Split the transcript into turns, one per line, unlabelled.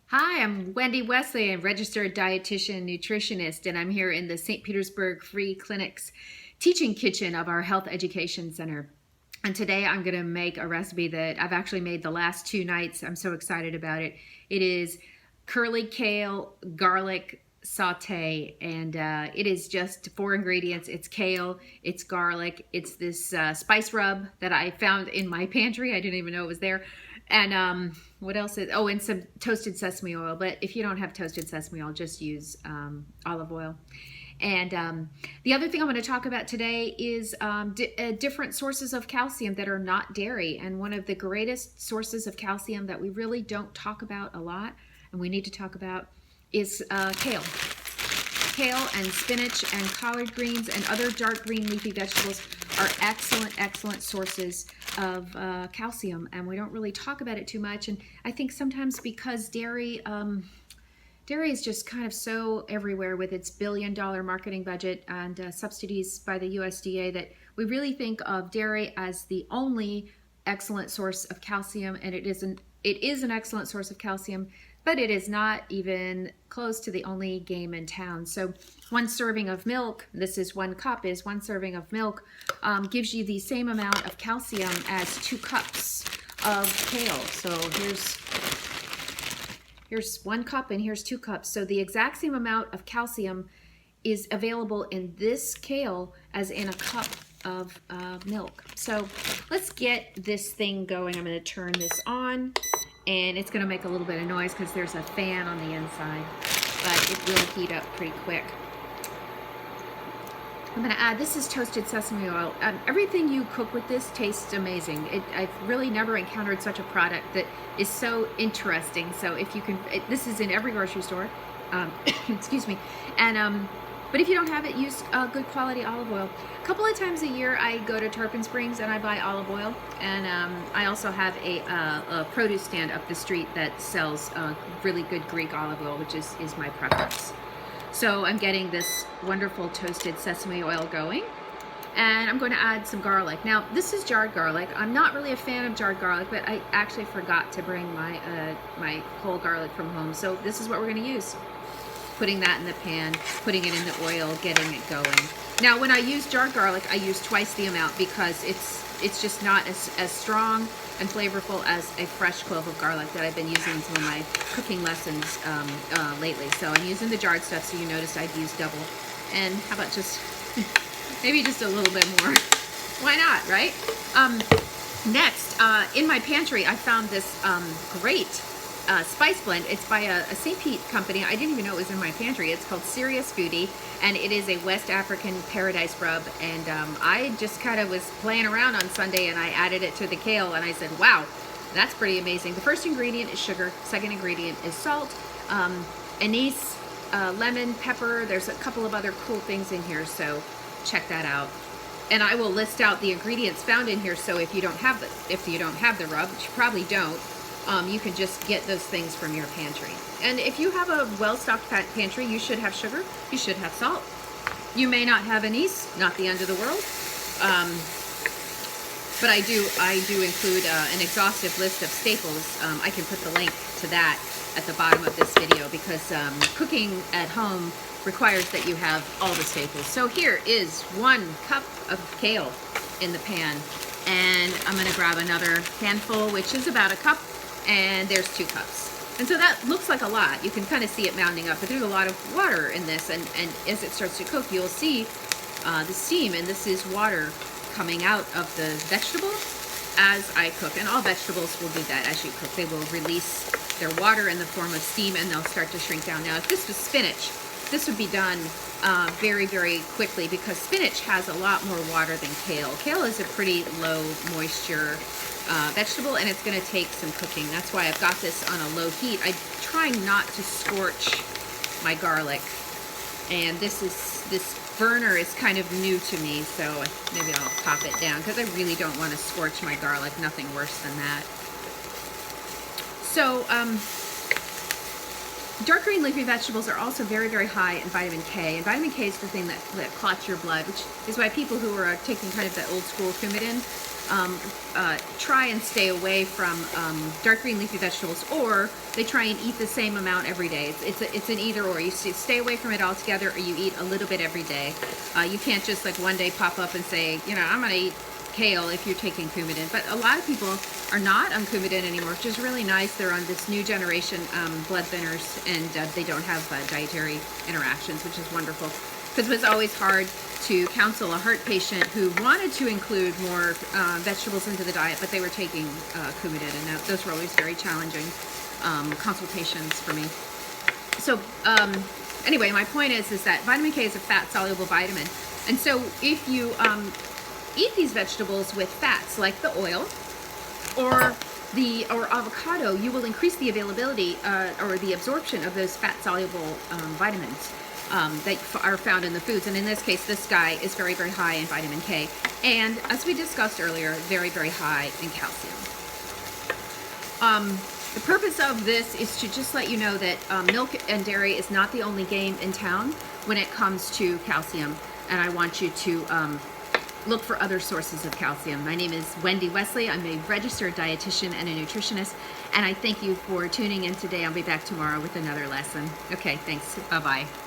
Hi, I'm Wendy Wesley, a registered dietitian nutritionist, and I'm here in the St. Petersburg Free Clinics teaching kitchen of our Health Education Center. And today I'm going to make a recipe that I've actually made the last 2 nights. I'm so excited about it. It is curly kale garlic saute, and it is just 4 ingredients. It's kale, it's garlic, it's this spice rub that I found in my pantry. I didn't even know it was there. And what else is, oh, and some toasted sesame oil. But if you don't have toasted sesame oil, just use olive oil. And the other thing I'm going to talk about today is different sources of calcium that are not dairy. And one of the greatest sources of calcium that we really don't talk about a lot, and we need to talk about, is kale. Kale and spinach and collard greens and other dark green leafy vegetables are excellent sources of calcium, and we don't really talk about it too much. And I think sometimes because dairy is just kind of so everywhere with its billion-dollar marketing budget and subsidies by the USDA, that we really think of dairy as the only excellent source of calcium, and it is an excellent source of calcium, but it is not even close to the only game in town. So one serving of milk, this is 1 cup, is 1 serving of milk, gives you the same amount of calcium as 2 cups of kale. So here's 1 cup and here's 2 cups. So the exact same amount of calcium is available in this kale as in a cup of milk. So let's get this thing going. I'm going to turn this on, and it's going to make a little bit of noise because there's a fan on the inside, but it will heat up pretty quick. I'm going to add, this is toasted sesame oil. Everything you cook with this tastes amazing. I've really never encountered such a product that is so interesting. So if you can, this is in every grocery store, excuse me, and but if you don't have it, use good quality olive oil. A couple of times a year I go to Tarpon Springs and I buy olive oil, and I also have a produce stand up the street that sells really good Greek olive oil, which is my preference. So I'm getting this wonderful toasted sesame oil going, and I'm going to add some garlic. Now this is jarred garlic. I'm not really a fan of jarred garlic, but I actually forgot to bring my whole garlic from home, so this is what we're going to use. Putting that in the pan, putting it in the oil, getting it going. Now when I use jarred garlic, I use twice the amount because it's just not as strong and flavorful as a fresh clove of garlic that I've been using in some of my cooking lessons lately. So I'm using the jarred stuff, so you notice I've used double. And how about just, maybe just a little bit more. Why not, right? Next, in my pantry, I found this great spice blend. It's by a St. Pete company. I didn't even know it was in my pantry. It's called Serious Foodie, and it is a West African paradise rub. And I just kind of was playing around on Sunday, and I added it to the kale, and I said, wow, that's pretty amazing. The first ingredient is sugar. Second ingredient is salt, anise, lemon, pepper. There's a couple of other cool things in here, so check that out. And I will list out the ingredients found in here, so if you don't have the rub, which you probably don't, you can just get those things from your pantry. And if you have a well-stocked pantry, you should have sugar, you should have salt. You may not have anise, not the end of the world. But I do include an exhaustive list of staples. I can put the link to that at the bottom of this video, because cooking at home requires that you have all the staples. So here is 1 cup of kale in the pan, and I'm going to grab another handful, which is about a cup, and there's 2 cups. And so that looks like a lot. You can kind of see it mounding up, but there's a lot of water in this, and as it starts to cook, you'll see the steam, and this is water coming out of the vegetable as I cook. And all vegetables will do that as you cook. They will release their water in the form of steam, and they'll start to shrink down. Now, if this was spinach, this would be done very quickly, because spinach has a lot more water than kale. Kale is a pretty low moisture vegetable, and it's going to take some cooking. That's why I've got this on a low heat. I try not to scorch my garlic, and this burner is kind of new to me, so maybe I'll pop it down, because I really don't want to scorch my garlic. Nothing worse than that. So dark green leafy vegetables are also very high in vitamin K, and vitamin K is the thing that clots your blood, which is why people who are taking kind of the old school Coumadin try and stay away from dark green leafy vegetables, or they try and eat the same amount every day. It's an either or. You stay away from it altogether, or you eat a little bit every day. You can't just like one day pop up and say, you know, I'm gonna eat kale if you're taking Coumadin. But a lot of people are not on Coumadin anymore, which is really nice. They're on this new generation blood thinners, and they don't have dietary interactions, which is wonderful. Because it was always hard to counsel a heart patient who wanted to include more vegetables into the diet, but they were taking Coumadin, and those were always very challenging consultations for me. So anyway, my point is that vitamin K is a fat-soluble vitamin, and so if you eat these vegetables with fats like the oil or avocado, you will increase the availability or the absorption of those fat-soluble vitamins that are found in the foods. And in this case, this guy is very, very high in vitamin K. And as we discussed earlier, very, very high in calcium. The purpose of this is to just let you know that milk and dairy is not the only game in town when it comes to calcium. And I want you to look for other sources of calcium. My name is Wendy Wesley. I'm a registered dietitian and a nutritionist, and I thank you for tuning in today. I'll be back tomorrow with another lesson. Okay, thanks. Bye-bye.